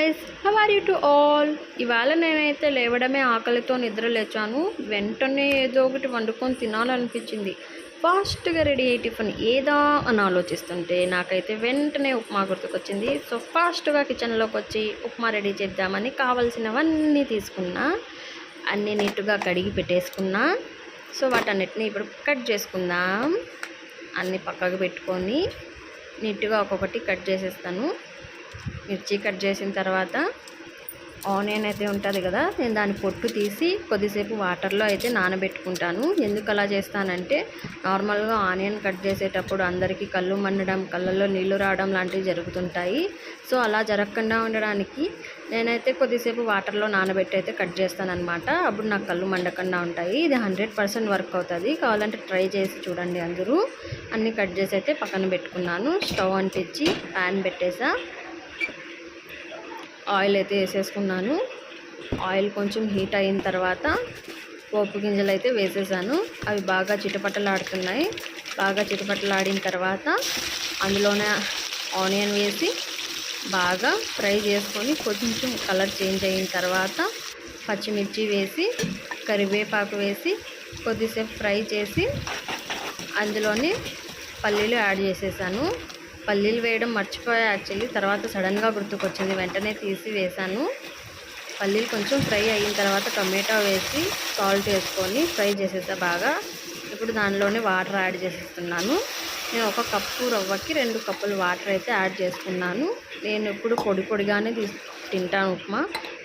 Guys, how are you to all? ఇవాళ నేనైతే లేవడమే ఆకలితో నిద్ర లేచాను. వెంటనే ఏదో ఒకటి వండుకొని తినాలనిపించింది. ఫాస్ట్గా రెడీ అయ్యి టిఫిన్ ఏదా అని ఆలోచిస్తుంటే నాకైతే వెంటనే ఉప్మా గుర్తుకొచ్చింది. సో ఫాస్ట్గా కిచెన్లోకి వచ్చి ఉప్మా రెడీ చేద్దామని కావాల్సినవన్నీ తీసుకున్నా. అన్నీ నీట్గా కడిగి పెట్టేసుకున్నా. సో వాటన్నిటిని ఇప్పుడు కట్ చేసుకుందాం. అన్నీ పక్కకు పెట్టుకొని నీట్గా ఒక్కొక్కటి కట్ చేసేస్తాను. మిర్చి కట్ చేసిన తర్వాత ఆనియన్ అయితే ఉంటుంది కదా, నేను దాని పొట్టు తీసి కొద్దిసేపు వాటర్లో అయితే నానబెట్టుకుంటాను. ఎందుకు అలా చేస్తానంటే నార్మల్గా ఆనియన్ కట్ చేసేటప్పుడు అందరికీ కళ్ళు మండడం, కళ్ళల్లో నీళ్లు రావడం లాంటివి జరుగుతుంటాయి. సో అలా జరగకుండా ఉండడానికి నేనైతే కొద్దిసేపు వాటర్లో నానబెట్టి అయితే కట్ చేస్తాను అనమాట. అప్పుడు నాకు కళ్ళు మండకుండా ఉంటాయి. ఇది 100% వర్క్ అవుతుంది. కావాలంటే ట్రై చేసి చూడండి అందరూ. అన్నీ కట్ చేసి అయితే పక్కన పెట్టుకున్నాను. స్టవ్ అంటించి ప్యాన్ పెట్టేసా. ఆయిల్ అయితే వేసేసుకున్నాను. ఆయిల్ కొంచెం హీట్ అయిన తర్వాత పోపు గింజలు అయితే వేసేసాను. అవి బాగా చిటపటలాడుతున్నాయి. బాగా చిటపటలాడిన తర్వాత అందులోనే ఆనియన్ వేసి బాగా ఫ్రై చేసుకొని కొంచెం కలర్ చేంజ్ అయిన తర్వాత పచ్చిమిర్చి వేసి కరివేపాకు వేసి కొద్దిసేపు ఫ్రై చేసి అందులోనే పల్లీలు యాడ్ చేసేసాను. పల్లీలు వేయడం మర్చిపోయా యాక్చువల్లీ. తర్వాత సడన్గా గుర్తుకొచ్చింది, వెంటనే తీసి వేసాను. పల్లీలు కొంచెం ఫ్రై అయిన తర్వాత టొమాటో వేసి సాల్ట్ వేసుకొని ఫ్రై చేసేసా బాగా. ఇప్పుడు దానిలోనే వాటర్ యాడ్ చేసేస్తున్నాను. నేను 1 కప్పు రవ్వకి 2 కప్పులు వాటర్ అయితే యాడ్ చేసుకున్నాను. నేను ఇప్పుడు పొడి పొడిగానే తింటాను ఉప్మా,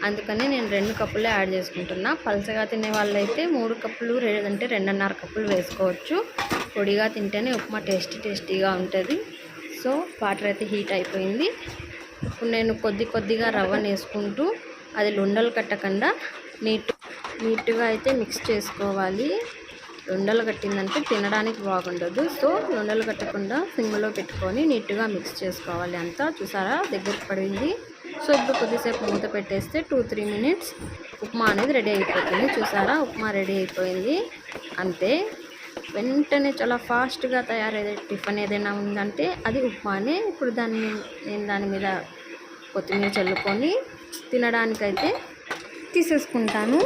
అందుకని నేను 2 కప్పులే యాడ్ చేసుకుంటున్నా. పలసగా తినే వాళ్ళైతే 3 కప్పులు లేదంటే 2.5 కప్పులు వేసుకోవచ్చు. పొడిగా తింటేనే ఉప్మా టేస్టీగా ఉంటుంది. సో వాటర్ అయితే హీట్ అయిపోయింది. ఇప్పుడు నేను కొద్దిగా రవ్వను వేసుకుంటూ అది లుండలు కట్టకుండా నీట్గా అయితే మిక్స్ చేసుకోవాలి. లుండలు కట్టిందంటే తినడానికి బాగుండదు. సో లుండలు కట్టకుండా సిమ్లో పెట్టుకొని నీట్గా మిక్స్ చేసుకోవాలి. అంతా చూసారా దగ్గరికి పడింది. సో ఇప్పుడు కొద్దిసేపు మూత పెట్టేస్తే 2-3 మినిట్స్ ఉప్మా అనేది రెడీ అయిపోతుంది. చూసారా, ఉప్మా రెడీ అయిపోయింది. అంతే, వెంటనే చాలా ఫాస్ట్గా తయారయ్యే టిఫిన్ ఏదైనా ఉందంటే అది ఉప్మానే. ఇప్పుడు నేను దాని మీద కొత్తిమీర చల్లుకొని తినడానికైతే తీసేసుకుంటాను.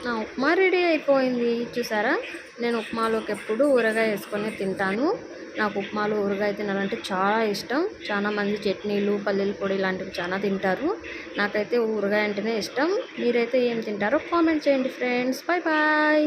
నా ఉప్మా రెడీ అయిపోయింది. చూసారా, నేను ఉప్మాలోకి ఎప్పుడు ఊరగాయ వేసుకొని తింటాను. నాకు ఉప్మాలో ఊరగాయ తినాలంటే చాలా ఇష్టం. చాలా మంది చట్నీలు, పల్లీల పొడి ఇలాంటివి చాలా తింటారు. నాకైతే ఊరగాయ అంటేనే ఇష్టం. మీరైతే ఏం తింటారో కామెంట్ చేయండి ఫ్రెండ్స్. Bye bye.